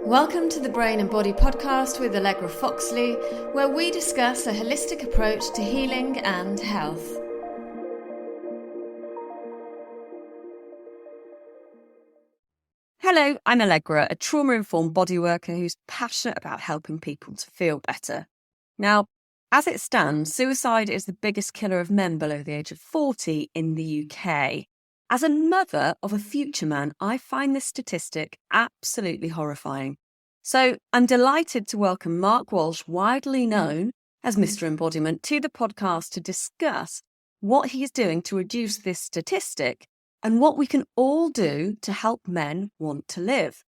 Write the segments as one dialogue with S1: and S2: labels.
S1: Welcome to the Brain and Body podcast with Allegra Foxley, where we discuss a holistic approach to healing and health.
S2: Hello, I'm Allegra, a trauma-informed bodyworker who's passionate about helping people to feel better. Now, as it stands, suicide is the biggest killer of men below the age of 40 in the UK. As a mother of a future man, I find this statistic absolutely horrifying. So I'm delighted to welcome Mark Walsh, widely known as Mr. Embodiment, to the podcast to discuss what he's doing to reduce this statistic and what we can all do to help men want to live.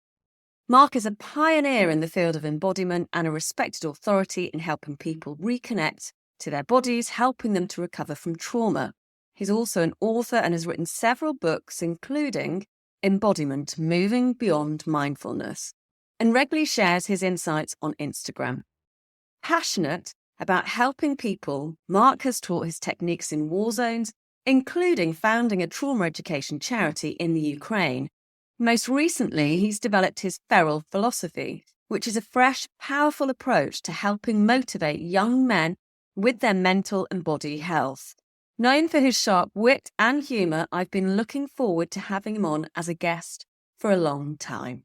S2: Mark is a pioneer in the field of embodiment and a respected authority in helping people reconnect to their bodies, helping them to recover from trauma. He's also an author and has written several books, including Embodiment, Moving Beyond Mindfulness, and regularly shares his insights on Instagram. Passionate about helping people, Mark has taught his techniques in war zones, including founding a trauma education charity in the Ukraine. Most recently, he's developed his feral philosophy, which is a fresh, powerful approach to helping motivate young men with their mental and body health. Known for his sharp wit and humour, I've been looking forward to having him on as a guest for a long time.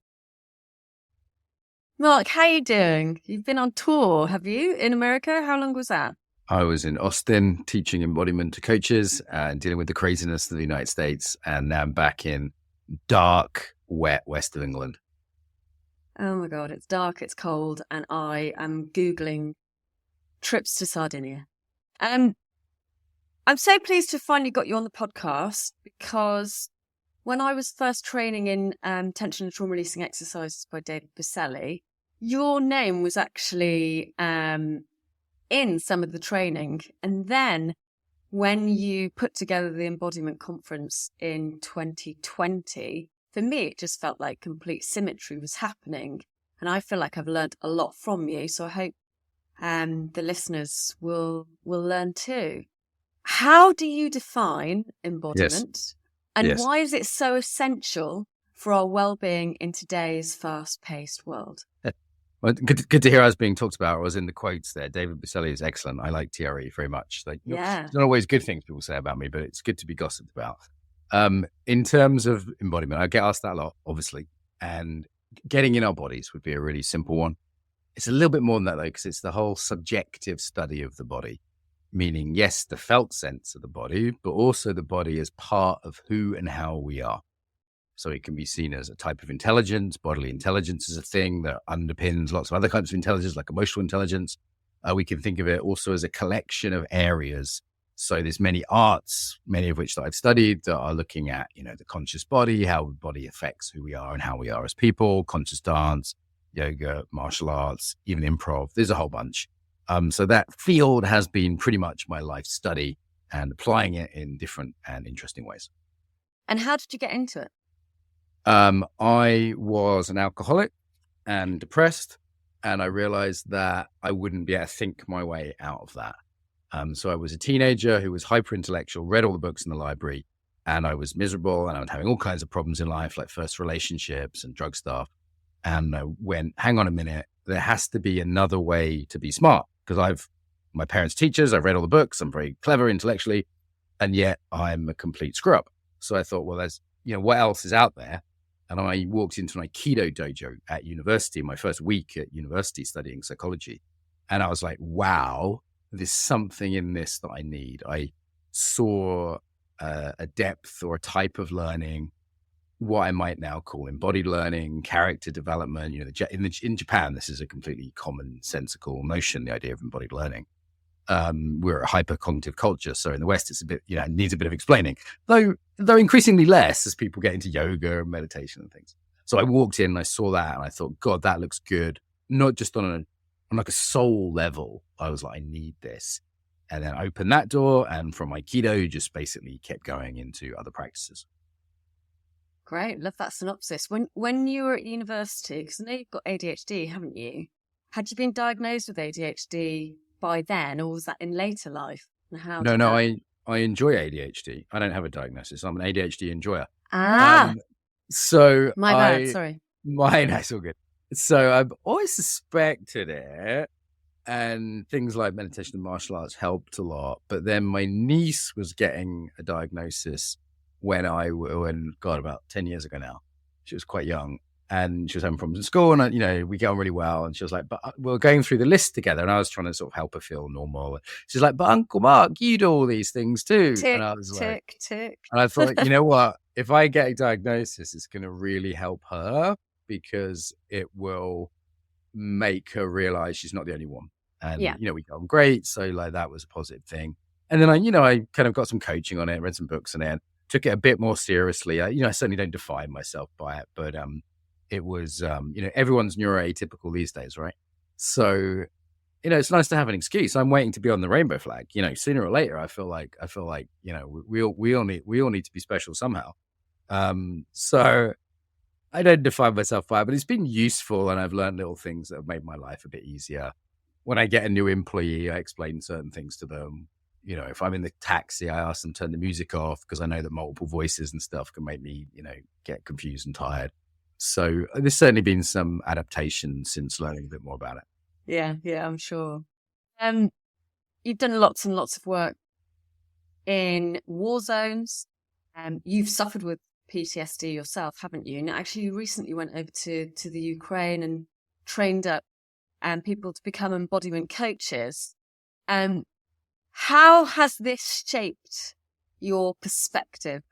S2: Mark, how are you doing? You've been on tour, have you, in America? How long was that?
S3: I was in Austin teaching embodiment to coaches and dealing with the craziness of the United States. And now I'm back in dark, wet west of England.
S2: Oh my God, it's dark, it's cold, and I am Googling trips to Sardinia. I'm so pleased to finally got you on the podcast because when I was first training in tension and trauma releasing exercises by David Buscelli, your name was actually in some of the training. And then when you put together the Embodiment Conference in 2020, for me, it just felt like complete symmetry was happening. And I feel like I've learned a lot from you. So I hope the listeners will learn too. How do you define embodiment?
S3: Yes.
S2: And
S3: Yes.
S2: why is it so essential for our well-being in today's fast-paced world?
S3: Well, good to hear us being talked about. I was in the quotes there. David Buscelli is excellent. I like TRE very much.
S2: Yeah.
S3: It's not always good things people say about me, but it's good to be gossiped about. In terms of embodiment, I get asked that a lot, obviously. And getting in our bodies would be a really simple one. It's a little bit more than that, though, because it's the whole subjective study of the body. Meaning, yes, the felt sense of the body, but also the body as part of who and how we are. So it can be seen as a type of intelligence. Bodily intelligence is a thing that underpins lots of other kinds of intelligence, like emotional intelligence. We can think of it also as a collection of areas. So there's many arts, many of which that I've studied, that are looking at, the conscious body, how the body affects who we are and how we are as people, conscious dance, yoga, martial arts, even improv. There's a whole bunch. So that field has been pretty much my life study and applying it in different and interesting ways.
S2: And how did you get into it?
S3: I was an alcoholic and depressed, and I realized that I wouldn't be able to think my way out of that. So I was a teenager who was hyper intellectual, read all the books in the library, and I was miserable and I was having all kinds of problems in life, like first relationships and drug stuff. And I went, hang on a minute, there has to be another way to be smart, because my parents' teachers, I've read all the books, I'm very clever intellectually, and yet I'm a complete screw up. So I thought, well, there's, what else is out there? And I walked into an Aikido dojo at university, my first week at university studying psychology. And I was like, wow, there's something in this that I need. I saw a depth or a type of learning, what I might now call embodied learning, character development. In Japan, this is a completely commonsensical notion, the idea of embodied learning. We're a hyper-cognitive culture. So in the West, it's a bit, it needs a bit of explaining, though increasingly less as people get into yoga and meditation and things. So I walked in and I saw that and I thought, God, that looks good. Not just on like a soul level. I was like, I need this. And then I opened that door, and from Aikido, just basically kept going into other practices.
S2: Great. Love that synopsis. When you were at university, because I know you've got ADHD, haven't you? Had you been diagnosed with ADHD by then, or was that in later life?
S3: No, I enjoy ADHD. I don't have a diagnosis. I'm an ADHD enjoyer. So
S1: My bad, sorry.
S3: that's all good. So I've always suspected it, and things like meditation and martial arts helped a lot. But then my niece was getting a diagnosis when God, about 10 years ago now. She was quite young, and she was having problems in school, and we get on really well. And she was like, but we're going through the list together. And I was trying to sort of help her feel normal. She's like, but Uncle Mark, you do all these things too.
S1: Tick,
S3: And I was like,
S1: tick.
S3: and I thought, you know what? If I get a diagnosis, it's going to really help her, because it will make her realize she's not the only one. And, we got on great. So like, that was a positive thing. And then I kind of got some coaching on it, read some books on it, took it a bit more seriously. I certainly don't define myself by it, but, it was, everyone's neuroatypical these days, right? So, it's nice to have an excuse. I'm waiting to be on the rainbow flag. Sooner or later, I feel like, we all need to be special somehow. So I don't define myself by it, but it's been useful, and I've learned little things that have made my life a bit easier. When I get a new employee, I explain certain things to them. If I'm in the taxi, I ask them to turn the music off, because I know that multiple voices and stuff can make me, get confused and tired. So there's certainly been some adaptation since learning a bit more about it.
S2: Yeah, I'm sure. You've done lots and lots of work in war zones. You've suffered with PTSD yourself, haven't you? And actually, you recently went over to the Ukraine and trained up people to become embodiment coaches. How has this shaped your perspective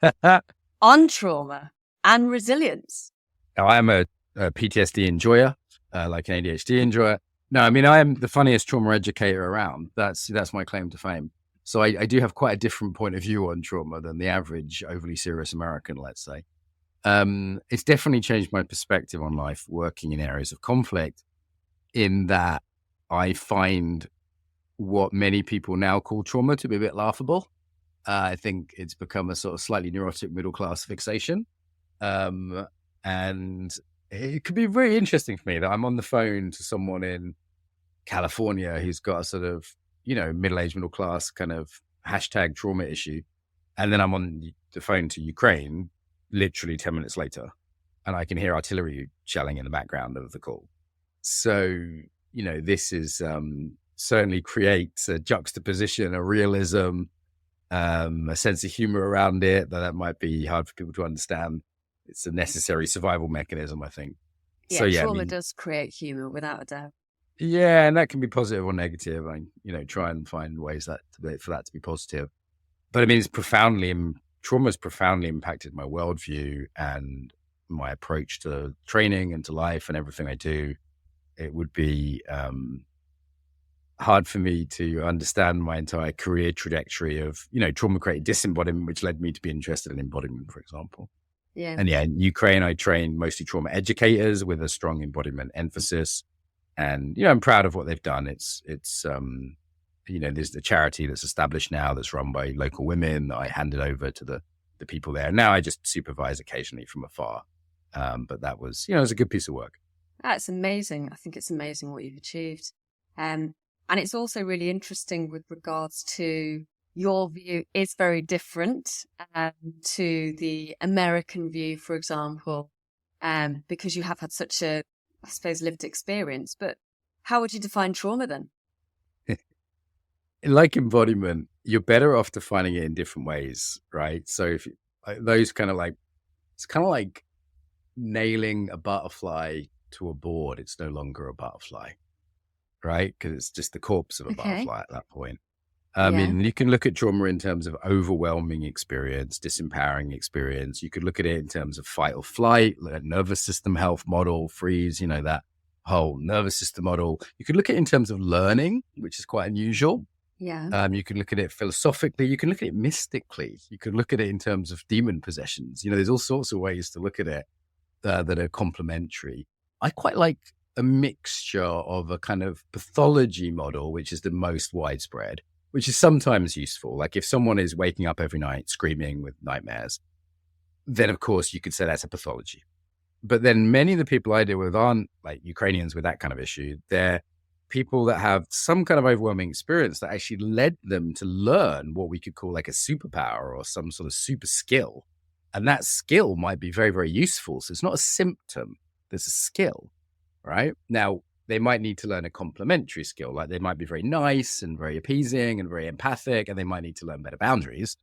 S2: on trauma and resilience?
S3: I am a PTSD enjoyer, like an ADHD enjoyer. No, I mean, I am the funniest trauma educator around. That's my claim to fame. So I do have quite a different point of view on trauma than the average overly serious American, let's say. It's definitely changed my perspective on life working in areas of conflict, in that I find what many people now call trauma to be a bit laughable. I think it's become a sort of slightly neurotic middle-class fixation. And it could be very interesting for me that I'm on the phone to someone in California who's got a sort of, middle-aged, middle-class kind of hashtag trauma issue. And then I'm on the phone to Ukraine literally 10 minutes later, and I can hear artillery shelling in the background of the call. So, this is certainly creates a juxtaposition, a realism, a sense of humor around it that might be hard for people to understand. It's a necessary survival mechanism, I think.
S2: Yeah, trauma does create humor, without a doubt.
S3: Yeah, and that can be positive or negative. I, try and find ways for that to be positive. But I mean, trauma's profoundly impacted my worldview and my approach to training and to life and everything I do. It would be hard for me to understand my entire career trajectory of, trauma created disembodiment, which led me to be interested in embodiment, for example.
S2: Yeah.
S3: And in Ukraine, I trained mostly trauma educators with a strong embodiment emphasis. And, I'm proud of what they've done. It's there's the charity that's established now that's run by local women that I handed over to the people there. Now I just supervise occasionally from afar. But that was, it was a good piece of work.
S2: That's amazing. I think it's amazing what you've achieved. And it's also really interesting with regards to your view is very different to the American view, for example, because you have had such a, I suppose, lived experience. But how would you define trauma then?
S3: Like embodiment, you're better off defining it in different ways, right? So if those kind of like, it's kind of like nailing a butterfly to a board. It's no longer a butterfly, right? Because it's just the corpse of a butterfly at that point. I mean, you can look at trauma in terms of overwhelming experience, disempowering experience. You could look at it in terms of fight or flight, like nervous system health model, freeze, that whole nervous system model. You could look at it in terms of learning, which is quite unusual.
S2: Yeah.
S3: You can look at it philosophically. You can look at it mystically. You can look at it in terms of demon possessions. There's all sorts of ways to look at it that are complementary. I quite like a mixture of a kind of pathology model, which is the most widespread, which is sometimes useful. Like if someone is waking up every night screaming with nightmares, then of course you could say that's a pathology. But then many of the people I deal with aren't like Ukrainians with that kind of issue. They're people that have some kind of overwhelming experience that actually led them to learn what we could call like a superpower or some sort of super skill. And that skill might be very, very useful. So it's not a symptom, there's a skill, right? Now, they might need to learn a complementary skill. Like they might be very nice and very appeasing and very empathic, and they might need to learn better boundaries.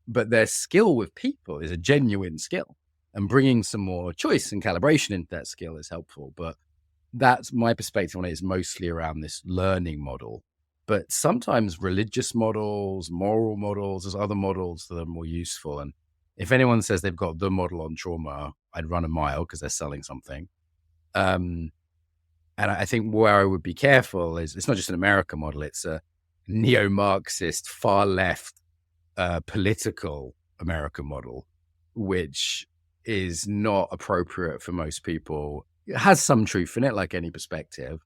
S3: But their skill with people is a genuine skill. And bringing some more choice and calibration into that skill is helpful. But that's my perspective on it, is mostly around this learning model. But sometimes religious models, moral models, there's other models that are more useful. And if anyone says they've got the model on trauma, I'd run a mile because they're selling something. And I think where I would be careful is it's not just an American model, it's a neo-Marxist, far left political American model, which is not appropriate for most people. It has some truth in it, like any perspective,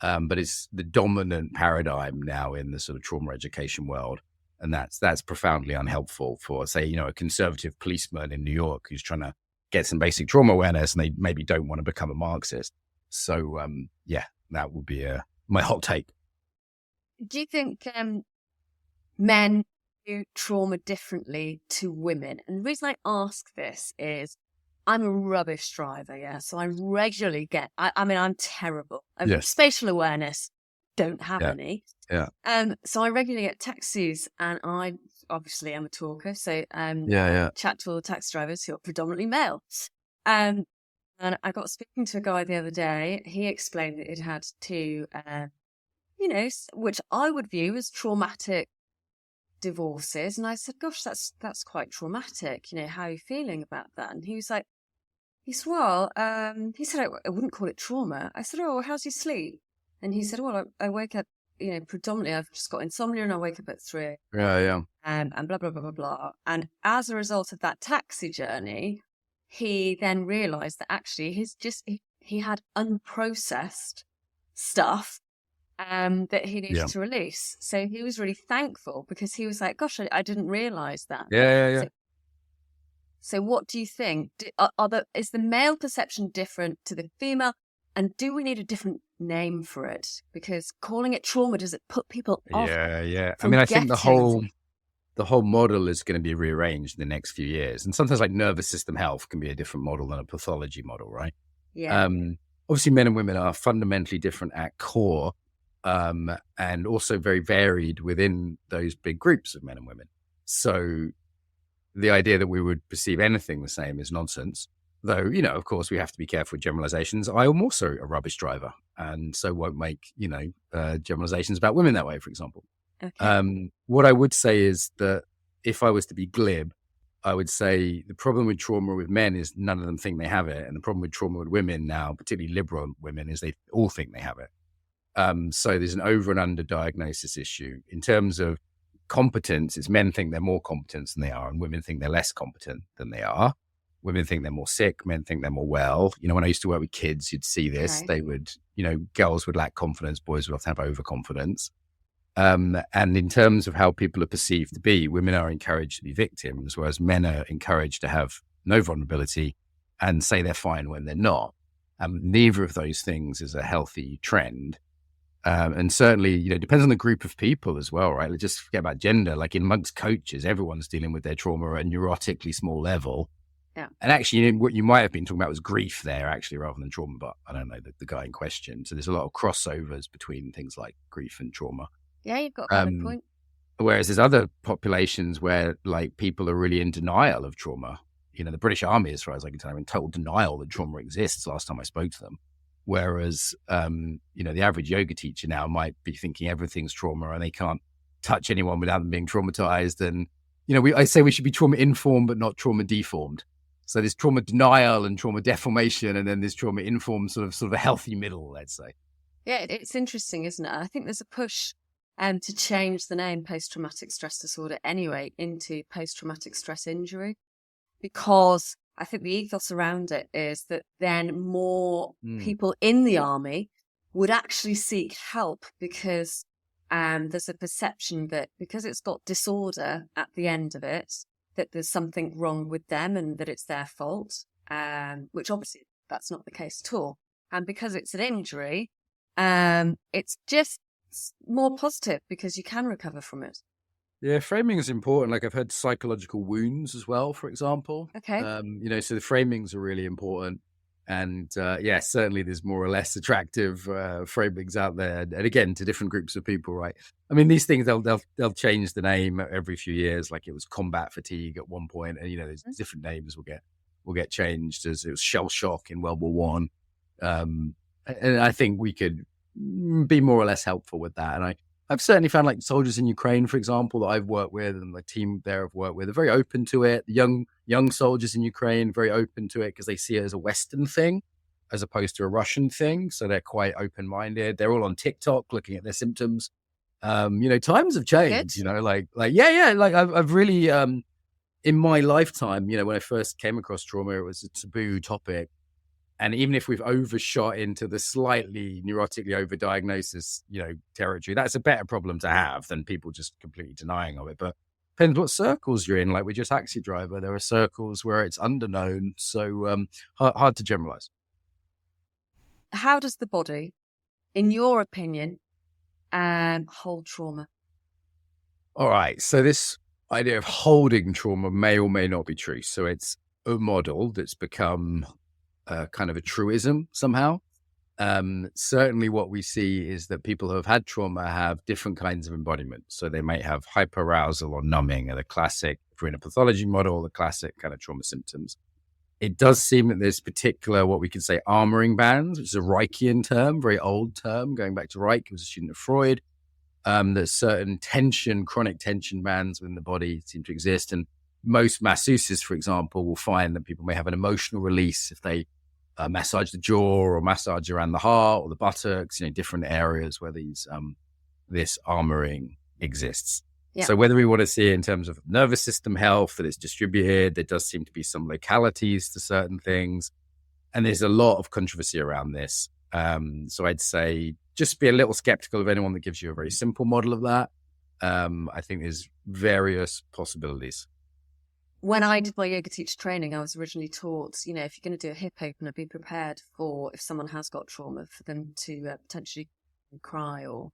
S3: but it's the dominant paradigm now in the sort of trauma education world. And that's profoundly unhelpful for, say, a conservative policeman in New York who's trying to get some basic trauma awareness, and they maybe don't want to become a Marxist. So, that would be my hot take.
S2: Do you think men do trauma differently to women? And the reason I ask this is I'm a rubbish driver, yeah. So I regularly get, I'm terrible.
S3: Yes.
S2: Spatial awareness, don't have any.
S3: Yeah.
S2: So I regularly get taxis, and I obviously am a talker. So chat to all the taxi drivers who are predominantly male. And I got speaking to a guy the other day. He explained that he'd had two, which I would view as traumatic divorces. And I said, gosh, that's quite traumatic. How are you feeling about that? And he said, I wouldn't call it trauma. I said, oh, well, how's your sleep? And he said, well, I wake up, predominantly I've just got insomnia and I wake up at 3.
S3: Yeah.
S2: And blah, blah, blah, blah, blah. And as a result of that taxi journey, he then realized that actually he had unprocessed stuff that he needed to release. So he was really thankful because he was like, gosh, I didn't realize that.
S3: Yeah.
S2: So what do you think? Is the male perception different to the female? And do we need a different name for it? Because calling it trauma, does it put people off?
S3: Yeah. I think the whole model is going to be rearranged in the next few years. And sometimes like nervous system health can be a different model than a pathology model, right?
S2: Yeah.
S3: Obviously, men and women are fundamentally different at core, and also very varied within those big groups of men and women. So the idea that we would perceive anything the same is nonsense. Though, of course, we have to be careful with generalizations. I am also a rubbish driver, and so won't make, generalizations about women that way, for example.
S2: Okay.
S3: What I would say is that if I was to be glib, I would say the problem with trauma with men is none of them think they have it. And the problem with trauma with women now, particularly liberal women, is they all think they have it. So there's an over and under diagnosis issue. In terms of competence, it's men think they're more competent than they are, and women think they're less competent than they are. Women think they're more sick, men think they're more well. When I used to work with kids, you'd see this. Right. They would, girls would lack confidence, boys would often have overconfidence. And in terms of how people are perceived to be, women are encouraged to be victims, whereas men are encouraged to have no vulnerability and say they're fine when they're not. Neither of those things is a healthy trend. And certainly, depends on the group of people as well, right? Let's just forget about gender. Like amongst coaches, everyone's dealing with their trauma at a neurotically small level.
S2: Yeah.
S3: And actually, what you might have been talking about was grief there, actually, rather than trauma. But I don't know, the guy in question. So there's a lot of crossovers between things like grief and trauma.
S2: Yeah, you've got a good point.
S3: Whereas there's other populations where like people are really in denial of trauma. The British Army, as far as I can tell, are in total denial that trauma exists last time I spoke to them. Whereas, the average yoga teacher now might be thinking everything's trauma and they can't touch anyone without them being traumatized. And, I say we should be trauma informed, but not trauma deformed. So there's trauma denial and trauma deformation, and then there's trauma informed, sort of a healthy middle, let's say.
S2: Yeah, it's interesting, isn't it? I think there's a push to change the name post-traumatic stress disorder anyway into post-traumatic stress injury, because I think the ethos around it is that then more people in the army would actually seek help because there's a perception that because it's got disorder at the end of it, that there's something wrong with them and that it's their fault, which obviously that's not the case at all. And because it's an injury, it's just more positive because you can recover from it.
S3: Yeah, framing is important. Like I've heard psychological wounds as well, for example.
S2: Okay.
S3: So the framings are really important. And yeah, certainly there's more or less attractive framings out there. And again, to different groups of people, right? I mean, these things, they'll change the name every few years. Like it was combat fatigue at one point, and there's different names will get changed, as it was shell shock in World War One. And I think we could be more or less helpful with that. And I've certainly found like soldiers in Ukraine, for example, that I've worked with and the team there I've worked with are very open to it. Young soldiers in Ukraine, very open to it because they see it as a Western thing as opposed to a Russian thing. So they're quite open-minded. They're all on TikTok looking at their symptoms. Times have changed,
S2: Good.
S3: like I've really, in my lifetime, when I first came across trauma, it was a taboo topic. And even if we've overshot into the slightly neurotically overdiagnosis, territory, that's a better problem to have than people just completely denying of it. But depends what circles you're in. Like with your taxi driver, there are circles where it's underknown. So hard to generalize.
S2: How does the body, in your opinion, hold trauma?
S3: All right. So this idea of holding trauma may or may not be true. So it's a model that's become kind of a truism somehow. Certainly what we see is that people who have had trauma have different kinds of embodiment. So they might have hyperarousal or numbing, or the classic, if we're in a pathology model, the classic kind of trauma symptoms. It does seem that there's particular, what we could say, armoring bands, which is a Reichian term, very old term, going back to Reich, who was a student of Freud. There's certain chronic tension bands within the body seem to exist. And most masseuses, for example, will find that people may have an emotional release if they massage the jaw or massage around the heart or the buttocks, different areas where this armoring exists. Yeah. So whether we want to see it in terms of nervous system health, that it's distributed, there does seem to be some localities to certain things. And there's a lot of controversy around this. So I'd say just be a little skeptical of anyone that gives you a very simple model of that. I think there's various possibilities.
S2: When I did my yoga teacher training, I was originally taught, if you're going to do a hip opener, be prepared for, if someone has got trauma, for them to potentially cry or,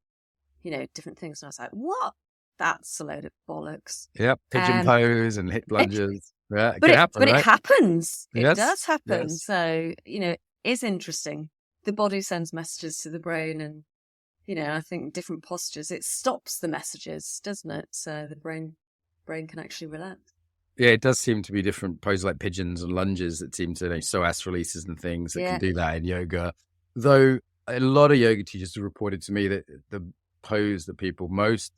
S2: different things. And I was like, what? That's a load of bollocks.
S3: Yep. Pigeon pose and hip lunges. Yeah,
S2: but
S3: right?
S2: It happens.
S3: Yes.
S2: It does happen.
S3: Yes.
S2: So, it is interesting. The body sends messages to the brain, and, I think different postures, it stops the messages, doesn't it? So the brain can actually relax.
S3: Yeah, it does seem to be different poses like pigeons and lunges that seem to psoas releases and things that can do that in yoga. Though a lot of yoga teachers have reported to me that the pose that people most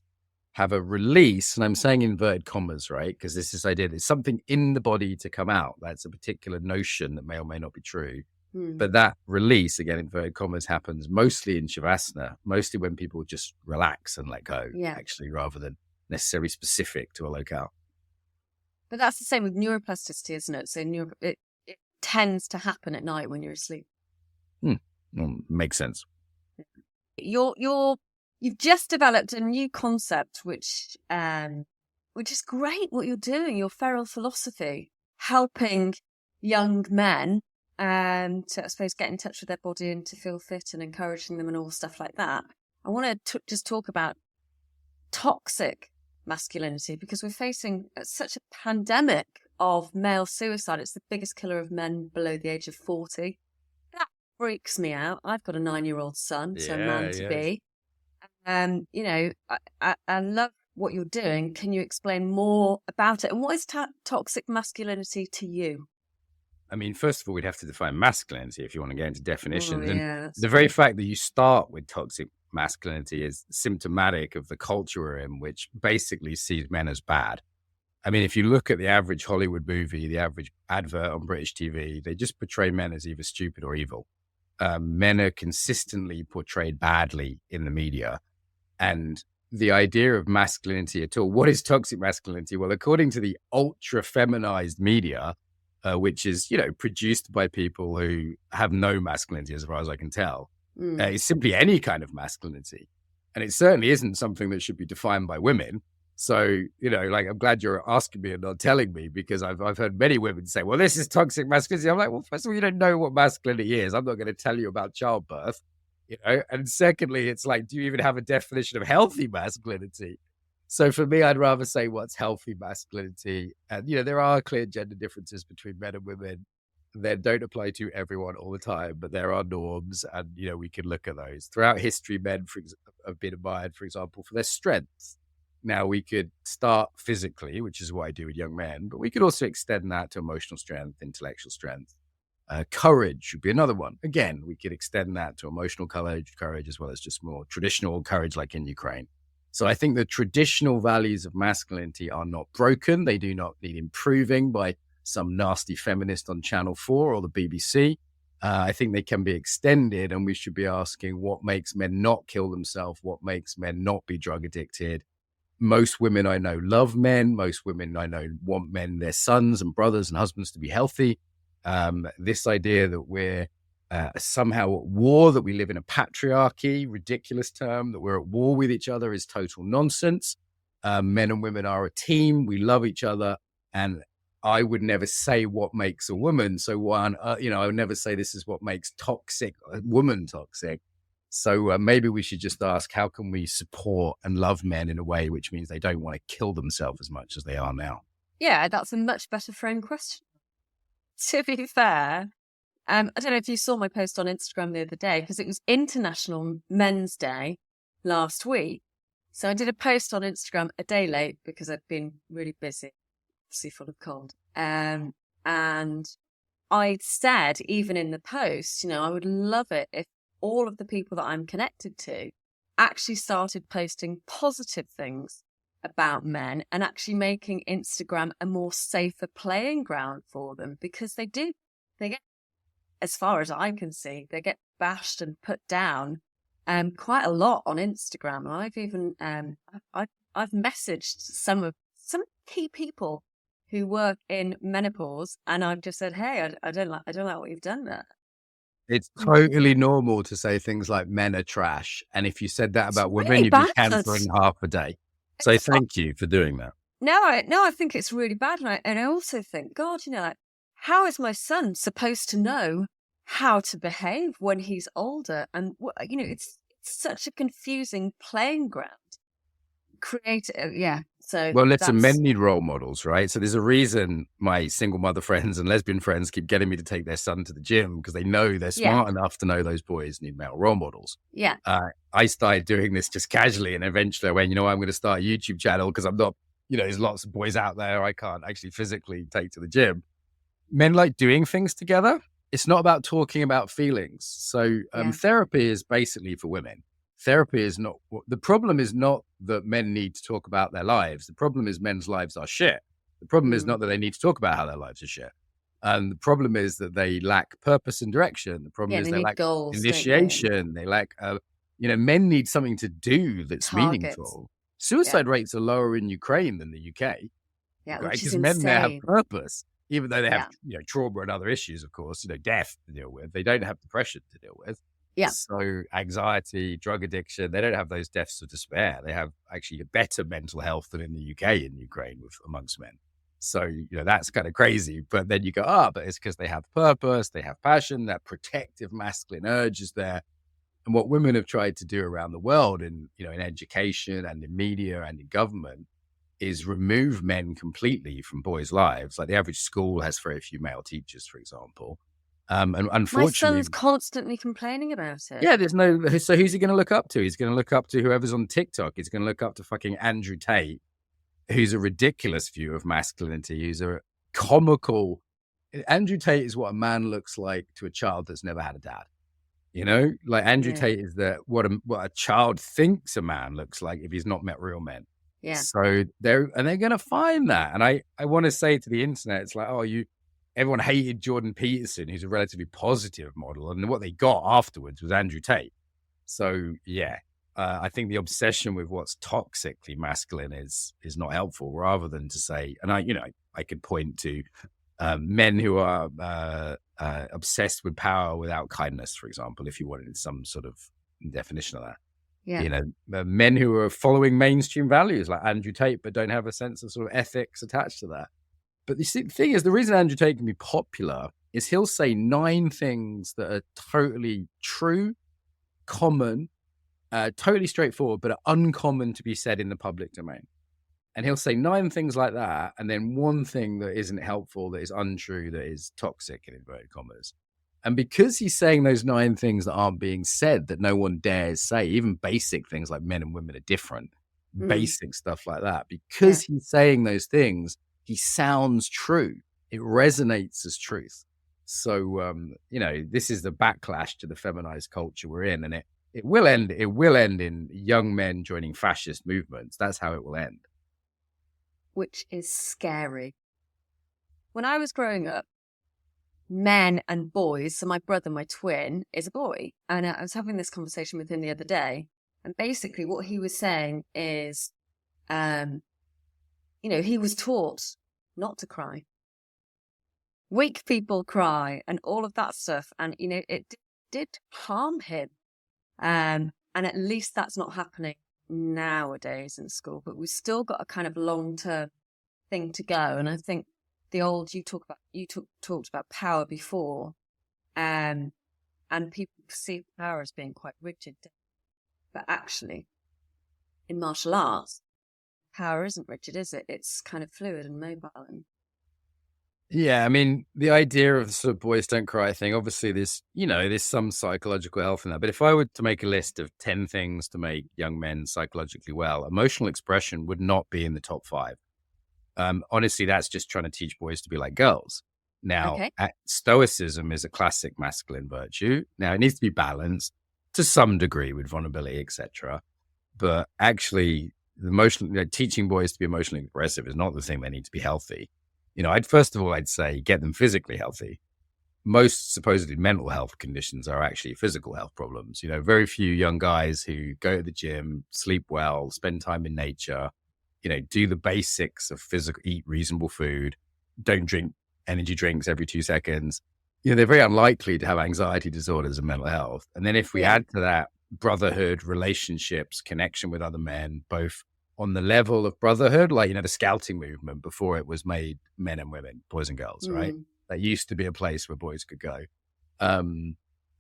S3: have a release, and I'm saying inverted commas, right? Because this idea there's something in the body to come out. That's a particular notion that may or may not be true. But that release, again, inverted commas, happens mostly in Shavasana, mostly when people just relax and let go, actually, rather than necessarily specific to a locale.
S2: But that's the same with neuroplasticity, isn't it? So it tends to happen at night when you're asleep.
S3: Makes sense.
S2: You've just developed a new concept, which is great. What you're doing, your feral philosophy, helping young men to, I suppose, get in touch with their body and to feel fit and encouraging them and all stuff like that. I want to just talk about toxic masculinity, because we're facing such a pandemic of male suicide. It's the biggest killer of men below the age of 40. That freaks me out. I've got a 9-year-old son, so man to be. I love what you're doing. Can you explain more about it? And what is toxic masculinity to you?
S3: I mean, first of all, we'd have to define masculinity if you want to get into definitions. And the very fact that you start with toxic masculinity is symptomatic of the culture we're in, which basically sees men as bad. I mean, if you look at the average Hollywood movie, the average advert on British TV, they just portray men as either stupid or evil. Men are consistently portrayed badly in the media. And the idea of masculinity at all, what is toxic masculinity? Well, according to the ultra feminized media, which is, produced by people who have no masculinity, as far as I can tell, it's simply any kind of masculinity. And it certainly isn't something that should be defined by women. So, I'm glad you're asking me and not telling me, because I've heard many women say, well, this is toxic masculinity. I'm like, well, first of all, you don't know what masculinity is. I'm not going to tell you about childbirth, And secondly, it's like, do you even have a definition of healthy masculinity? So for me, I'd rather say what's healthy masculinity. And, there are clear gender differences between men and women that don't apply to everyone all the time, but there are norms, and, we can look at those. Throughout history, men have been admired, for example, for their strengths. Now, we could start physically, which is what I do with young men, but we could also extend that to emotional strength, intellectual strength. Courage would be another one. Again, we could extend that to emotional courage, as well as just more traditional courage, like in Ukraine. So I think the traditional values of masculinity are not broken. They do not need improving by some nasty feminist on Channel 4 or the BBC. I think they can be extended, and we should be asking what makes men not kill themselves, what makes men not be drug addicted. Most women I know love men. Most women I know want men, their sons and brothers and husbands, to be healthy. This idea that we're somehow at war, that we live in a patriarchy, ridiculous term, that we're at war with each other, is total nonsense. Men and women are a team. We love each other. And I would never say what makes a woman. So I would never say this is what makes a woman toxic. So maybe we should just ask, how can we support and love men in a way which means they don't want to kill themselves as much as they are now?
S2: Yeah, that's a much better framed question. To be fair, I don't know if you saw my post on Instagram the other day, because it was International Men's Day last week. So I did a post on Instagram a day late because I'd been really busy, obviously full of cold. And I said, even in the post, I would love it if all of the people that I'm connected to actually started posting positive things about men and actually making Instagram a more safer playing ground for them, because they get, as far as I can see, they get bashed and put down quite a lot on Instagram. I've even I've messaged some key people who work in menopause, and I've just said, hey, I don't like what you've done there.
S3: It's totally normal to say things like men are trash, and if you said that about women,
S2: really
S3: you'd be cancelled in half a day. So thank you for doing that.
S2: No, I think it's really bad. And I also think, God, how is my son supposed to know how to behave when he's older? And, it's such a confusing playing ground.
S3: Well, listen, men need role models, right? So there's a reason my single mother friends and lesbian friends keep getting me to take their son to the gym, because they know they're smart enough to know those boys need male role models.
S2: Yeah.
S3: I started doing this just casually, and eventually I went, I'm going to start a YouTube channel because I'm not, there's lots of boys out there I can't actually physically take to the gym. Men like doing things together. It's not about talking about feelings. So therapy is basically for women. Therapy is not, the problem is not that men need to talk about their lives. The problem is men's lives are shit. The problem is not that they need to talk about how their lives are shit. And the problem is that they lack purpose and direction. The problem is they lack goals, initiation. They lack, men need something to do that's meaningful. Suicide rates are lower in Ukraine than the UK.
S2: Yeah,
S3: right? Because men there have purpose, even though they have, trauma and other issues, of course, death to deal with. They don't have depression to deal with.
S2: Yeah.
S3: So anxiety, drug addiction, they don't have those deaths of despair. They have actually a better mental health than in the UK and Ukraine amongst men. So, that's kind of crazy. But then you go, but it's because they have purpose, they have passion, that protective masculine urge is there. And what women have tried to do around the world in education and in media and in government is remove men completely from boys' lives. Like the average school has very few male teachers, for example. And unfortunately,
S2: my son's constantly complaining about it.
S3: Yeah, so who's he going to look up to? He's going to look up to whoever's on TikTok. He's going to look up to fucking Andrew Tate, who's a ridiculous view of masculinity, who's a comical. Andrew Tate is what a man looks like to a child that's never had a dad. Like Andrew Tate is what a child thinks a man looks like if he's not met real men.
S2: Yeah.
S3: So they're going to find that. And I want to say to the internet, it's like, everyone hated Jordan Peterson, who's a relatively positive model. And what they got afterwards was Andrew Tate. So, I think the obsession with what's toxically masculine is not helpful, rather than to say, and I could point to men who are obsessed with power without kindness, for example, if you wanted some sort of definition of that.
S2: Yeah.
S3: Men who are following mainstream values like Andrew Tate, but don't have a sense of sort of ethics attached to that. But the thing is, the reason Andrew Tate can be popular is he'll say 9 things that are totally true, common, totally straightforward, but are uncommon to be said in the public domain. And he'll say 9 things like that, and then one thing that isn't helpful, that is untrue, that is toxic in inverted commas. And because he's saying those 9 things that aren't being said, that no one dares say, even basic things like men and women are different, basic stuff like that, because he's saying those things, he sounds true. It resonates as truth. So, this is the backlash to the feminized culture we're in, and it will end in young men joining fascist movements. That's how it will end.
S2: Which is scary. When I was growing up, men and boys, so my brother, my twin, is a boy. And I was having this conversation with him the other day. And basically what he was saying is, he was taught not to cry. Weak people cry and all of that stuff. And, it did harm him. And at least that's not happening nowadays in school, but we've still got a kind of long-term thing to go. And I think you talked about power before, and people perceive power as being quite rigid, but actually in martial arts, power isn't rigid, is it? It's kind of fluid and mobile.
S3: Yeah, I mean, the idea of the sort of boys don't cry thing, obviously there's some psychological health in that. But if I were to make a list of 10 things to make young men psychologically well, emotional expression would not be in the top 5. Honestly, that's just trying to teach boys to be like girls. Now, stoicism is a classic masculine virtue. Now, it needs to be balanced to some degree with vulnerability, etc. But actually, teaching boys to be emotionally expressive is not the thing they need to be healthy. I'd say get them physically healthy. Most supposedly mental health conditions are actually physical health problems. Very few young guys who go to the gym, sleep well, spend time in nature, do the basics of eat reasonable food, don't drink energy drinks every 2 seconds. They're very unlikely to have anxiety disorders and mental health. And then if we add to that brotherhood, relationships, connection with other men, both on the level of brotherhood, like, the scouting movement before it was made men and women, boys and girls, right? That used to be a place where boys could go.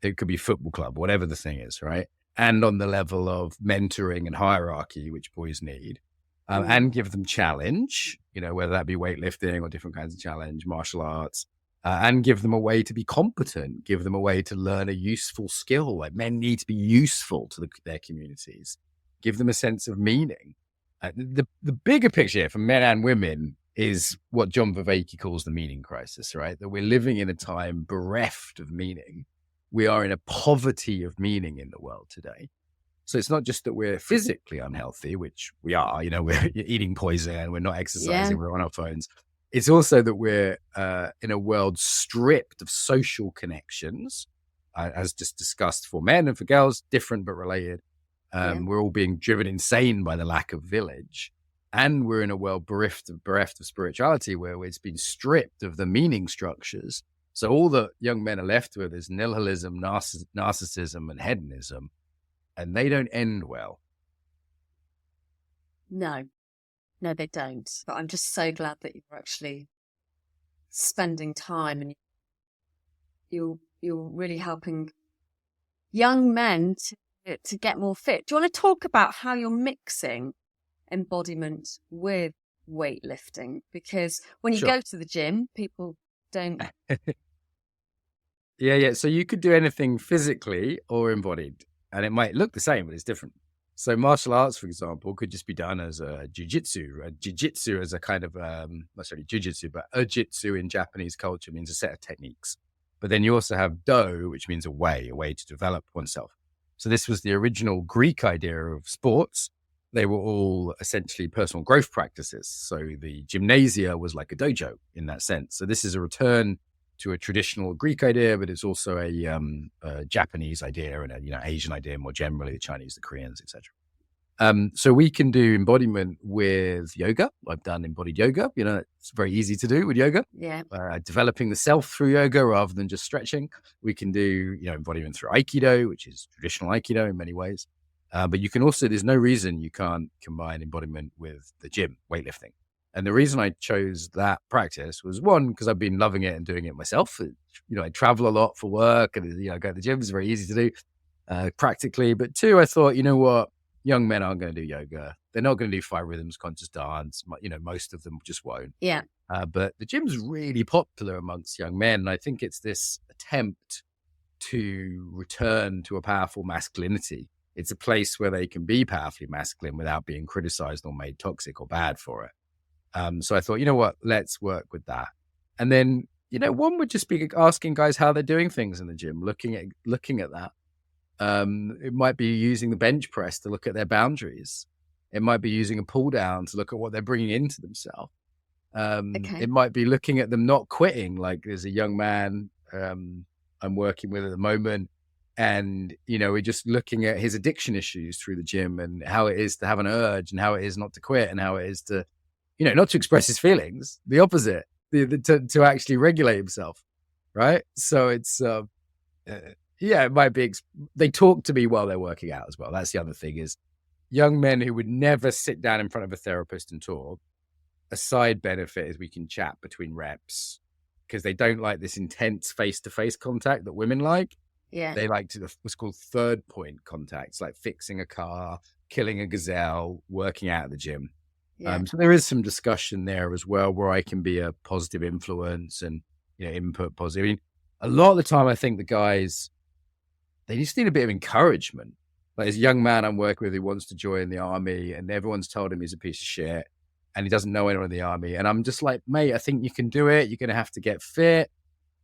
S3: It could be football club, whatever the thing is, right? And on the level of mentoring and hierarchy, which boys need, and give them challenge, whether that be weightlifting or different kinds of challenge, martial arts, and give them a way to be competent, give them a way to learn a useful skill. Like, men need to be useful to their communities, give them a sense of meaning. The bigger picture for men and women is what John Vervaeke calls the meaning crisis, right? That we're living in a time bereft of meaning. We are in a poverty of meaning in the world today. So it's not just that we're physically unhealthy, which we are, we're eating poison, we're not exercising, we're on our phones. It's also that we're in a world stripped of social connections, as just discussed for men and for girls, different but related. We're all being driven insane by the lack of village. And we're in a world bereft of spirituality, where it's been stripped of the meaning structures. So all that young men are left with is nihilism, narcissism, and hedonism. And they don't end well.
S2: No, they don't. But I'm just so glad that you're actually spending time and you're really helping young men to get more fit. Do you want to talk about how you're mixing embodiment with weightlifting? Because when you go to the gym, people don't.
S3: Yeah. So you could do anything physically or embodied, and it might look the same, but it's different. So martial arts, for example, could just be done as a jiu-jitsu. Jiu-jitsu is a kind of, not sorry, jiu-jitsu, but jitsu in Japanese culture means a set of techniques. But then you also have do, which means a way to develop oneself. So this was the original Greek idea of sports. They were all essentially personal growth practices. So the gymnasia was like a dojo in that sense. So this is a return to a traditional Greek idea, but it's also a Japanese idea and a Asian idea more generally, the Chinese, the Koreans, etc. So we can do embodiment with yoga. I've done embodied yoga. It's very easy to do with yoga.
S2: Yeah.
S3: Developing the self through yoga rather than just stretching. We can do embodiment through Aikido, which is traditional Aikido in many ways. But you can also, there's no reason you can't combine embodiment with the gym, weightlifting. And the reason I chose that practice was, one, because I've been loving it and doing it myself. I travel a lot for work and, I go to the gym. It's very easy to do practically. But two, I thought, what? young men aren't going to do yoga. They're not going to do 5 rhythms conscious dance. Most of them just won't.
S1: Yeah.
S3: But the gym's really popular amongst young men. And I think it's this attempt to return to a powerful masculinity. It's a place where they can be powerfully masculine without being criticized or made toxic or bad for it. So I thought, you know what, let's work with that. And then, one would just be asking guys how they're doing things in the gym, looking at that. It might be using the bench press to look at their boundaries. It might be using a pull down to look at what they're bringing into themselves. It might be looking at them not quitting. Like there's a young man I'm working with at the moment, and we're just looking at his addiction issues through the gym and how it is to have an urge and how it is not to quit and how it is to not to express his feelings, the opposite, to actually regulate himself, right? So it's it might be they talk to me while they're working out as well. That's the other thing, is young men who would never sit down in front of a therapist and talk. A side benefit is we can chat between reps, because they don't like this intense face-to-face contact that women like.
S1: Yeah.
S3: They like what's called third point contacts, like fixing a car, killing a gazelle, working out at the gym.
S1: Yeah.
S3: So there is some discussion there as well, where I can be a positive influence and input positive. I mean, a lot of the time I think the guys, they just need a bit of encouragement. Like this young man I'm working with who wants to join the army, and everyone's told him he's a piece of shit and he doesn't know anyone in the army. And I'm just like, mate, I think you can do it. You're going to have to get fit.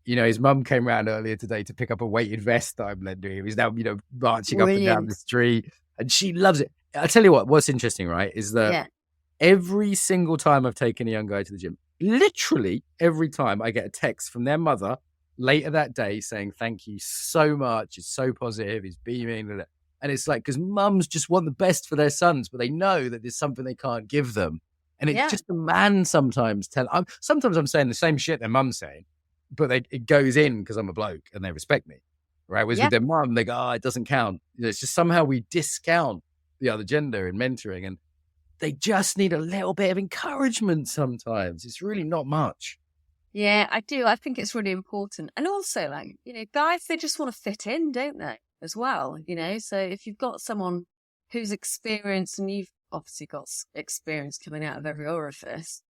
S3: His mum came around earlier today to pick up a weighted vest that I'm lending him. He's now, marching up and down the street, and she loves it. I tell you what's interesting, right, is that every single time I've taken a young guy to the gym, literally every time, I get a text from their mother later that day saying, thank you so much. It's so positive. He's beaming. And it's like, because mums just want the best for their sons, but they know that there's something they can't give them. And it's just a man sometimes sometimes I'm saying the same shit their mum's saying, but it goes in because I'm a bloke and they respect me, right? Whereas with their mum, they go, it doesn't count. It's just somehow we discount the other gender in mentoring, and they just need a little bit of encouragement sometimes. It's really not much.
S2: Yeah, I do. I think it's really important. And also, guys, they just want to fit in, don't they, as well? So if you've got someone who's experienced, and you've obviously got experience coming out of every orifice,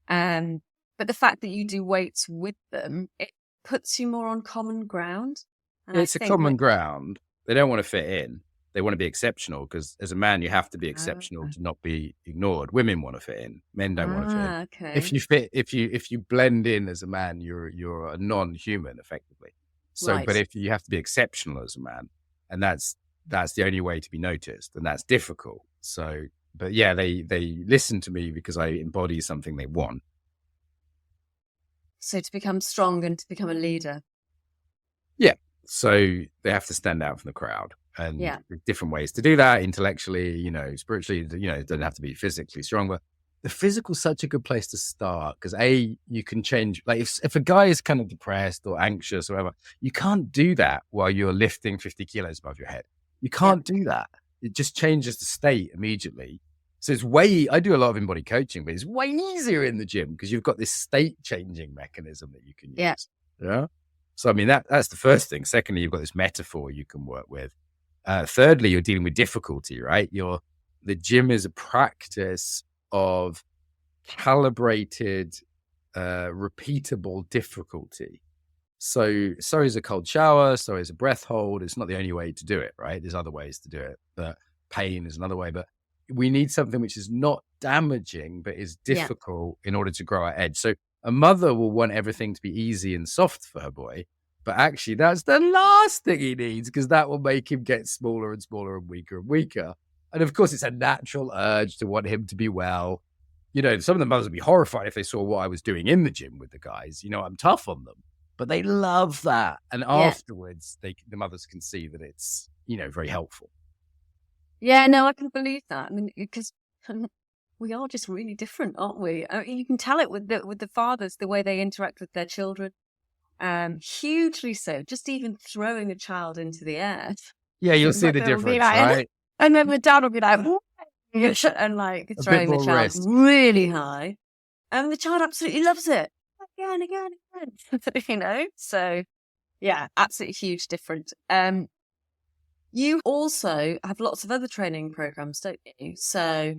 S2: but the fact that you do weights with them, it puts you more on common ground. And
S3: it's a common ground. They don't want to fit in. They want to be exceptional, because as a man, you have to be exceptional to not be ignored. Women want to fit in. Men don't want to fit in.
S2: Okay.
S3: If you blend in as a man, you're a non-human effectively. So,
S2: right.
S3: But if you have to be exceptional as a man, and that's the only way to be noticed, and that's difficult. So, but yeah, they listen to me because I embody something they want.
S2: So to become strong and to become a leader.
S3: Yeah. So they have to stand out from the crowd, and different ways to do that, intellectually, spiritually, it doesn't have to be physically strong, but the physical is such a good place to start, because you can change, like if a guy is kind of depressed or anxious or whatever, you can't do that while you're lifting 50 kilos above your head. You can't do that. It just changes the state immediately. So I do a lot of embodied coaching, but it's way easier in the gym because you've got this state changing mechanism that you can use. Yeah. So, I mean, that's the first thing. Secondly, you've got this metaphor you can work with. Thirdly, you're dealing with difficulty, right? The gym is a practice of calibrated, repeatable difficulty. So is a cold shower, so is a breath hold. It's not the only way to do it, right? There's other ways to do it, but pain is another way. But we need something which is not damaging, but is difficult in order to grow our edge. So a mother will want everything to be easy and soft for her boy, but actually that's the last thing he needs, because that will make him get smaller and smaller and weaker. And of course, it's a natural urge to want him to be well. Some of the mothers would be horrified if they saw what I was doing in the gym with the guys. I'm tough on them, but they love that. And afterwards, the mothers can see that it's, very helpful.
S2: Yeah, no, I can believe that. I mean, because we are just really different, aren't we? I mean, you can tell it with the fathers, the way they interact with their children. Hugely so. Just even throwing a child into the air.
S3: Yeah, you'll see the difference, right?
S2: And then the dad will be like, and like throwing the child really high. And the child absolutely loves it. Again. So, yeah, absolutely huge difference. You also have lots of other training programs, don't you? So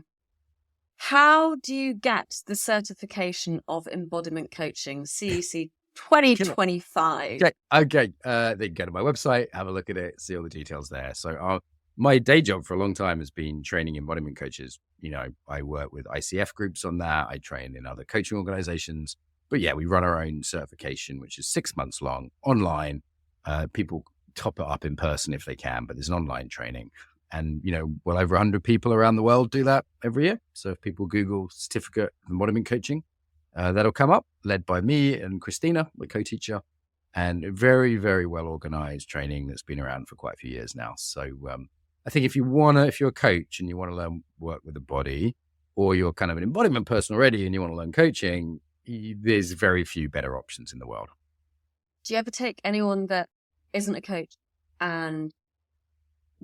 S2: how do you get the certification of embodiment coaching, CEC 2025?
S3: Okay. They can go to my website, have a look at it, see all the details there. So my day job for a long time has been training embodiment coaches. I work with ICF groups on that. I train in other coaching organizations. But yeah, we run our own certification, which is 6 months long, online. People top it up in person if they can, but there's an online training. And, well over 100 people around the world do that every year. So if people Google certificate of embodiment coaching, that'll come up, led by me and Christina, the co-teacher, and very, very well organized training that's been around for quite a few years now. So I think if you're a coach and you want to learn work with the body, or you're kind of an embodiment person already and you want to learn coaching, there's very few better options in the world.
S2: Do you ever take anyone that isn't a coach and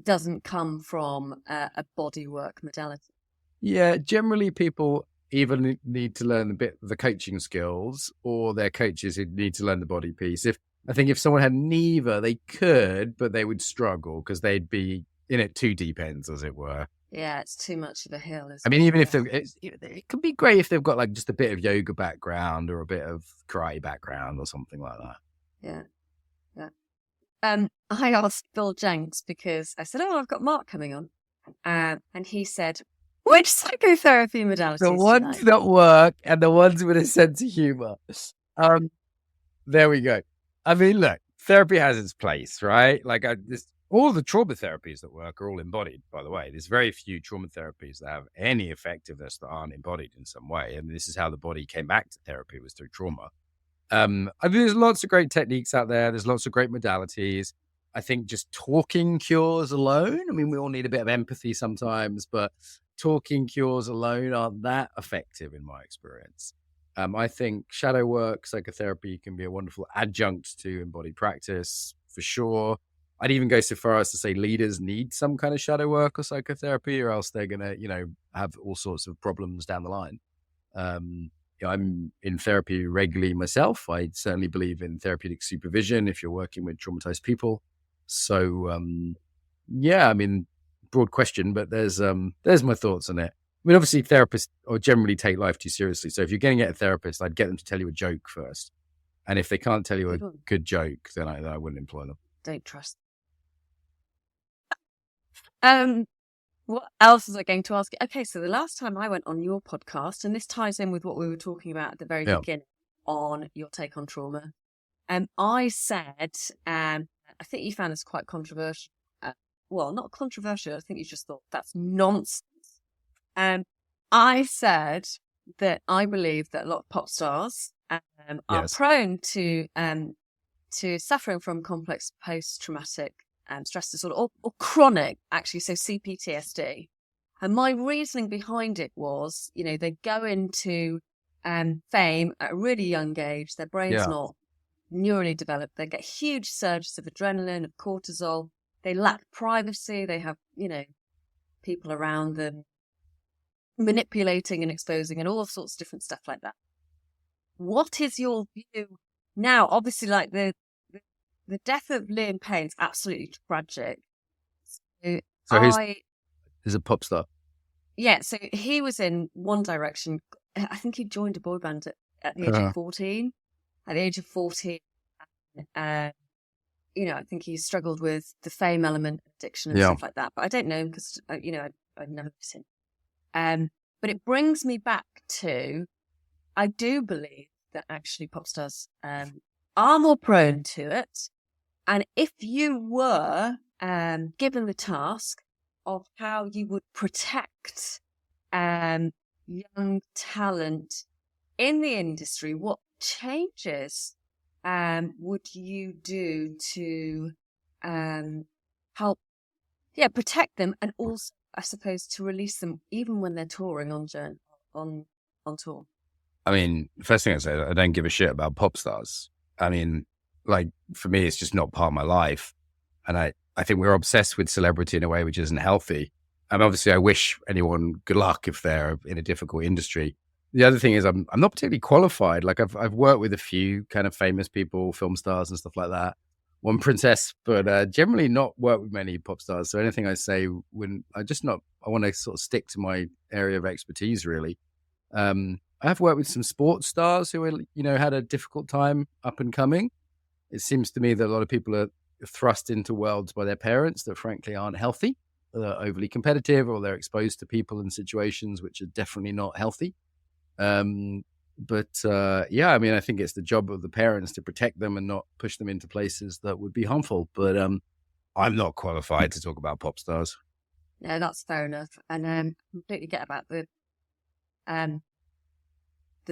S2: doesn't come from a bodywork modality?
S3: Yeah, generally people either need to learn the coaching skills, or their coaches who need to learn the body piece. I think if someone had neither, they could, but they would struggle because they'd be in it two deep ends, as it were.
S2: Yeah, it's too much of a hill.
S3: Even if it could be great if they've got like just a bit of yoga background or a bit of karate background or something like that.
S2: Yeah. I asked Bill Jenks because I said, "Oh, I've got Mark coming on," and he said, "Which psychotherapy modalities?
S3: The ones that work and the ones with a sense of humor." There we go. I mean, look, therapy has its place, right? Like all the trauma therapies that work are all embodied, by the way. There's very few trauma therapies that have any effectiveness that aren't embodied in some way. And this is how the body came back to therapy, was through trauma. I mean, there's lots of great techniques out there. There's lots of great modalities. I think just talking cures alone, I mean, we all need a bit of empathy sometimes, but talking cures alone aren't that effective in my experience. I think shadow work, psychotherapy can be a wonderful adjunct to embodied practice for sure. I'd even go so far as to say leaders need some kind of shadow work or psychotherapy, or else they're going to, have all sorts of problems down the line. I'm in therapy regularly myself. I certainly believe in therapeutic supervision if you're working with traumatized people. So, I mean, broad question, but there's my thoughts on it. I mean, obviously therapists generally take life too seriously. So if you're getting at a therapist, I'd get them to tell you a joke first. And if they can't tell you a good joke, then I wouldn't employ them.
S2: Don't trust. What else was I going to ask you? Okay, so the last time I went on your podcast, and this ties in with what we were talking about at the very beginning on your take on trauma, I said, I think you found this quite controversial. Well, not controversial. I think you just thought that's nonsense. I said that I believe that a lot of pop stars are prone to suffering from complex post-traumatic stress disorder or chronic, actually, so CPTSD. And my reasoning behind it was, they go into fame at a really young age. Their brain's not neurally developed. They get huge surges of adrenaline, of cortisol. They lack privacy. They have, people around them manipulating and exposing and all sorts of different stuff like that. What is your view now? Obviously, like the death of Liam Payne's absolutely tragic.
S3: So he's a pop star.
S2: Yeah, so he was in One Direction. I think he joined a boy band at the age of 14. At the age of 14, I think he struggled with the fame element, addiction and stuff like that. But I don't know because, I've never seen. But it brings me back to, I do believe that actually pop stars are more prone to it. And if you were given the task of how you would protect young talent in the industry, what changes would you do to help protect them, and also, I suppose, to release them even when they're touring on tour?
S3: I mean, first thing I say, I don't give a shit about pop stars. I mean, like, for me, it's just not part of my life. And I think we're obsessed with celebrity in a way which isn't healthy. And obviously, I wish anyone good luck if they're in a difficult industry. The other thing is I'm not particularly qualified. Like, I've worked with a few kind of famous people, film stars and stuff like that. one princess, but generally not worked with many pop stars. So anything I say, when I want to sort of stick to my area of expertise, really. I have worked with some sports stars who had a difficult time up and coming. It seems to me that a lot of people are thrust into worlds by their parents that frankly aren't healthy. They're overly competitive, or they're exposed to people and situations which are definitely not healthy. I think it's the job of the parents to protect them and not push them into places that would be harmful. But I'm not qualified to talk about pop stars.
S2: Yeah, that's fair enough. And completely get about the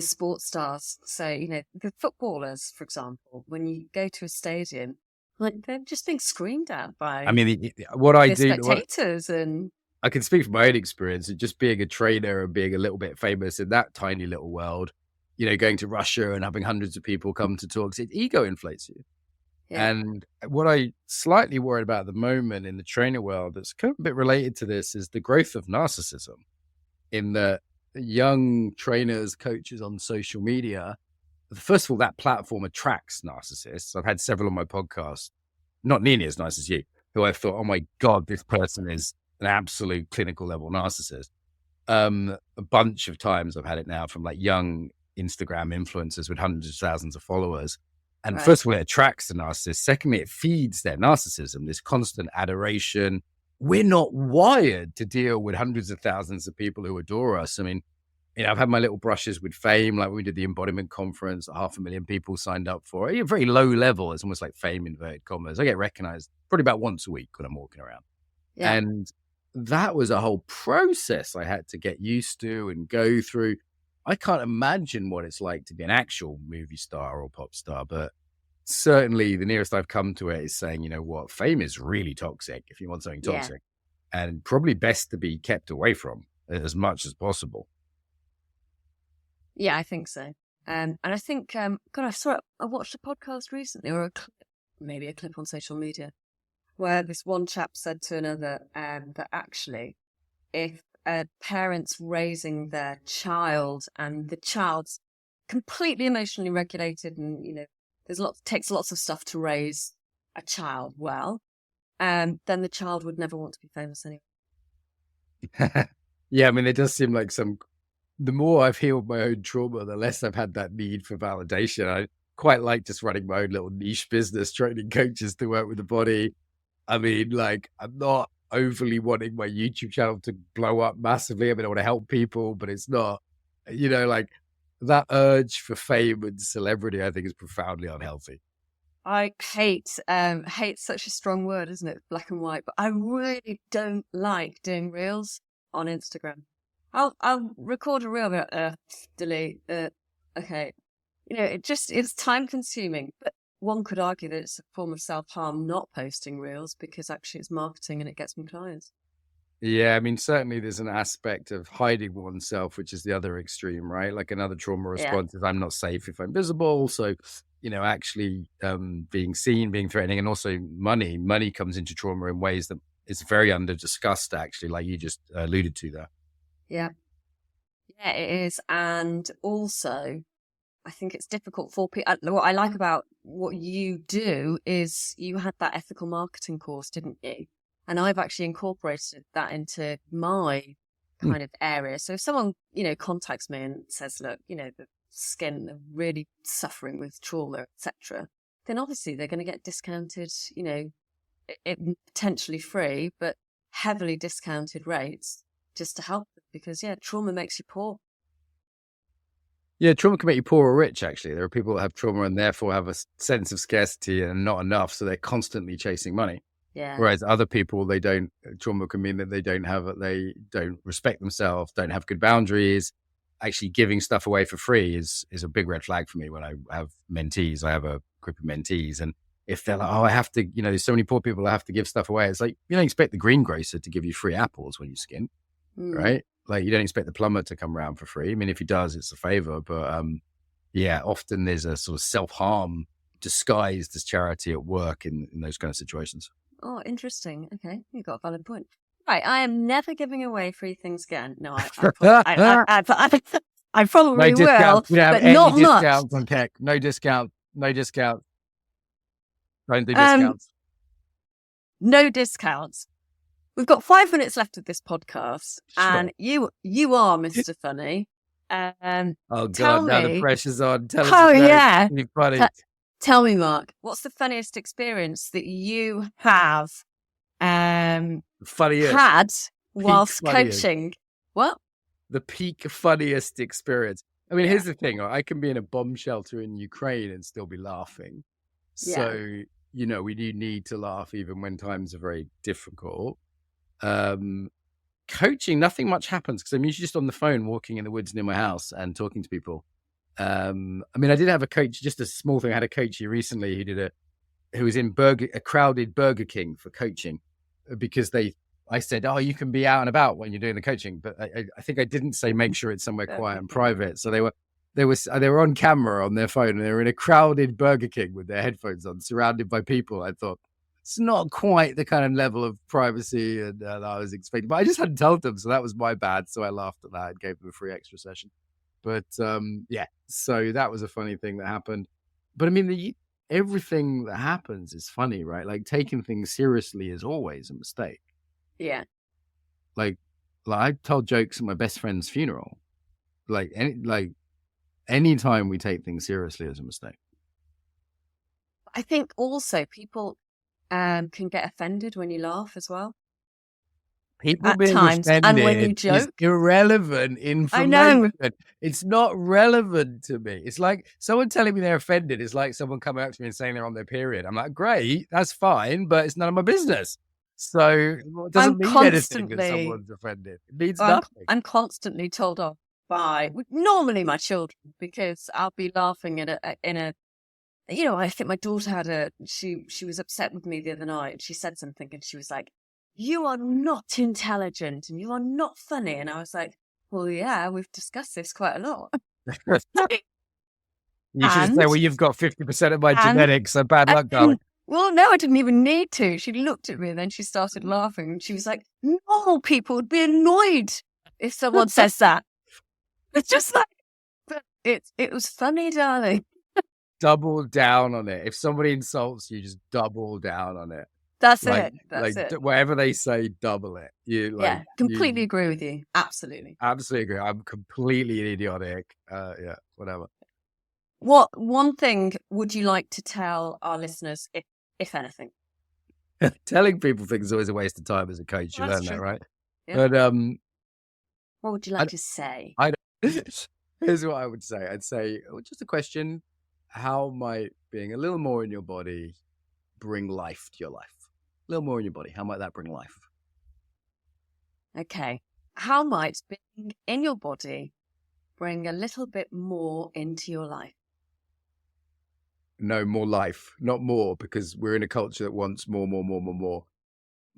S2: sports stars. So, the footballers, for example, when you go to a stadium, like they're just being screamed at by
S3: spectators.
S2: And
S3: I can speak from my own experience of just being a trainer and being a little bit famous in that tiny little world, going to Russia and having hundreds of people come to talks, ego inflates you. Yeah. And what I slightly worried about at the moment in the trainer world that's kind of a bit related to this is the growth of narcissism, in that young trainers, coaches on social media, first of all, that platform attracts narcissists. I've had several on my podcast, not nearly as nice as you, who I thought, oh my God, this person is an absolute clinical level narcissist. A bunch of times I've had it now from like young Instagram influencers with hundreds of thousands of followers. And First of all, it attracts the narcissist. Secondly, it feeds their narcissism, this constant adoration. We're not wired to deal with hundreds of thousands of people who adore us. I mean, I've had my little brushes with fame, like when we did the Embodiment conference, 500,000 people signed up for it. Very low level. It's almost like fame, inverted commas. I get recognized probably about once a week when I'm walking around. Yeah. And that was a whole process I had to get used to and go through. I can't imagine what it's like to be an actual movie star or pop star, but certainly the nearest I've come to it is saying, fame is really toxic if you want something toxic, and probably best to be kept away from as much as possible.
S2: Yeah, I think so. And I think, I watched a podcast recently, or maybe a clip on social media, where this one chap said to another that actually, if a parent's raising their child and the child's completely emotionally regulated and, takes lots of stuff to raise a child well, then the child would never want to be famous anyway.
S3: Yeah, I mean, it does seem like the more I've healed my own trauma, the less I've had that need for validation. I quite like just running my own little niche business, training coaches to work with the body. I mean, like, I'm not overly wanting my YouTube channel to blow up massively. I mean, I want to help people, but it's not, like that urge for fame and celebrity, I think is profoundly unhealthy.
S2: I hate such a strong word, isn't it? Black and white, but I really don't like doing reels on Instagram. I'll record a reel, but delete. Okay, it's time consuming. But one could argue that it's a form of self-harm not posting reels, because actually it's marketing and it gets me clients.
S3: Yeah, I mean, certainly there's an aspect of hiding oneself, which is the other extreme, right? Like another trauma response is I'm not safe if I'm visible. So, actually being seen, being threatening, and also money comes into trauma in ways that is very under discussed, actually, like you just alluded to there.
S2: Yeah, it is. And also, I think it's difficult for people. What I like about what you do is you had that ethical marketing course, didn't you? And I've actually incorporated that into my kind of area. So if someone, contacts me and says, look, the skin are really suffering with trauma, etc., then obviously they're going to get discounted, potentially free, but heavily discounted rates just to help them, because trauma makes you poor.
S3: Yeah, trauma can make you poor or rich, actually. There are people that have trauma and therefore have a sense of scarcity and not enough, so they're constantly chasing money.
S2: Yeah.
S3: Whereas other people, trauma can mean that they don't respect themselves, don't have good boundaries. Actually giving stuff away for free is a big red flag for me when I have mentees. I have a group of mentees, and if they're like, oh, I have to, there's so many poor people, I have to give stuff away. It's like, you don't expect the greengrocer to give you free apples when you skin, right? Like, you don't expect the plumber to come around for free. I mean, if he does, it's a favor. But often there's a sort of self-harm disguised as charity at work in those kind of situations.
S2: Oh, interesting. Okay, you got a valid point. Right, I am never giving away free things again. No, I probably will, but not much.
S3: On tech. No discount. Don't do discounts.
S2: No discounts. We've got 5 minutes left of this podcast,
S3: Sure.
S2: and you are Mr. Funny.
S3: Oh God!
S2: Tell
S3: Now
S2: me.
S3: the pressure's on. Tell us.
S2: Oh yeah.
S3: Be funny.
S2: Tell me, Mark, what's the funniest experience that you have
S3: Funniest.
S2: had whilst
S3: funniest.
S2: coaching? What?
S3: The peak funniest experience. I mean,
S2: Yeah.
S3: here's the thing. I can be in a bomb shelter in Ukraine and still be laughing. So, you know, we do need to laugh even when times are very difficult. Coaching, nothing much happens because I'm usually just on the phone walking in the woods near my house and talking to people. I mean, I did have a coach, just a small thing. I had a coach here recently who was in a crowded Burger King for coaching because I said, oh, you can be out and about when you're doing the coaching. But I think I didn't say, make sure it's somewhere quiet and private. So they were on camera on their phone and they were in a crowded Burger King with their headphones on, surrounded by people. I thought it's not quite the kind of level of privacy and I was expecting, but I just hadn't told them. So that was my bad. So I laughed at that and gave them a free extra session. But yeah, so that was a funny thing that happened. But I mean, everything that happens is funny, right? Like taking things seriously is always a mistake.
S2: Yeah.
S3: Like I told jokes at my best friend's funeral. Any time we take things seriously is a mistake.
S2: I think also people can get offended when you laugh as well.
S3: People
S2: At
S3: being
S2: times, and when you
S3: offended
S2: joke.
S3: is irrelevant information.
S2: I know.
S3: It's not relevant to me. It's like someone telling me they're offended is like someone coming up to me and saying they're on their period. I'm like, great, that's fine, but it's none of my business. So it doesn't mean anything that someone's offended. It means nothing.
S2: I'm constantly told off by normally my children because I'll be laughing in a you know, I think my daughter she was upset with me the other night and she said something and she was like, you are not intelligent and you are not funny. And I was like, well, yeah, we've discussed this quite a lot.
S3: You should say, well, you've got 50% of my genetics, so bad luck, darling.
S2: Well, no, I didn't even need to. She looked at me and then she started laughing and she was like, normal people would be annoyed if someone says that. It's just like, but it was funny, darling.
S3: Double down on it. If somebody insults you, just double down on it.
S2: That's it.
S3: Whatever they say, double it.
S2: Completely agree with you. Absolutely
S3: agree. I'm completely idiotic. Yeah, whatever.
S2: What one thing would you like to tell our listeners, if anything?
S3: Telling people things is always a waste of time as a coach. You learn that, right?
S2: Yeah.
S3: But
S2: what would you like to say?
S3: Here's what I would say. I'd say just a question: how might being a little more in your body bring life to your life? A little more in your body. How might that bring life?
S2: Okay. How might being in your body bring a little bit more into your life?
S3: No, more life, not more, because we're in a culture that wants more.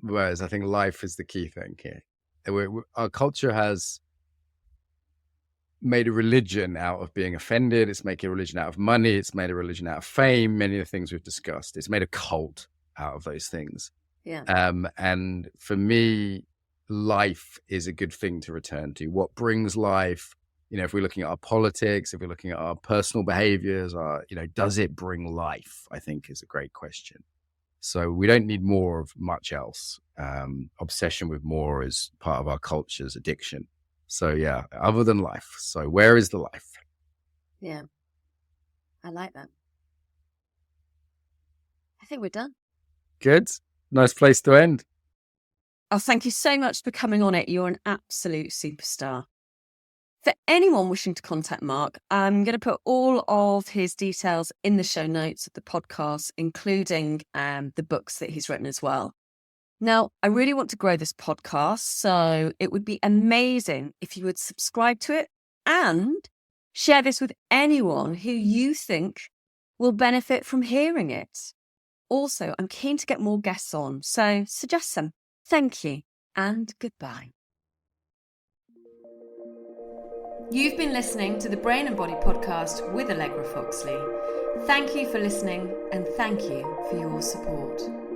S3: Whereas I think life is the key thing here. Our culture has made a religion out of being offended. It's making a religion out of money. It's made a religion out of fame. Many of the things we've discussed. It's made a cult out of those things.
S2: Yeah.
S3: And for me, life is a good thing to return to. What brings life? You know, if we're looking at our politics, if we're looking at our personal behaviors, does it bring life? I think is a great question. So we don't need more of much else. Obsession with more is part of our culture's addiction. So yeah, other than life. So where is the life?
S2: Yeah. I like that. I think we're done.
S3: Good. Nice place to end.
S2: Oh, thank you so much for coming on it. You're an absolute superstar. For anyone wishing to contact Mark, I'm going to put all of his details in the show notes of the podcast, including the books that he's written as well. Now, I really want to grow this podcast, so it would be amazing if you would subscribe to it and share this with anyone who you think will benefit from hearing it. Also, I'm keen to get more guests on, so suggest some. Thank you and goodbye.
S1: You've been listening to the Brain and Body podcast with Allegra Foxley. Thank you for listening and thank you for your support.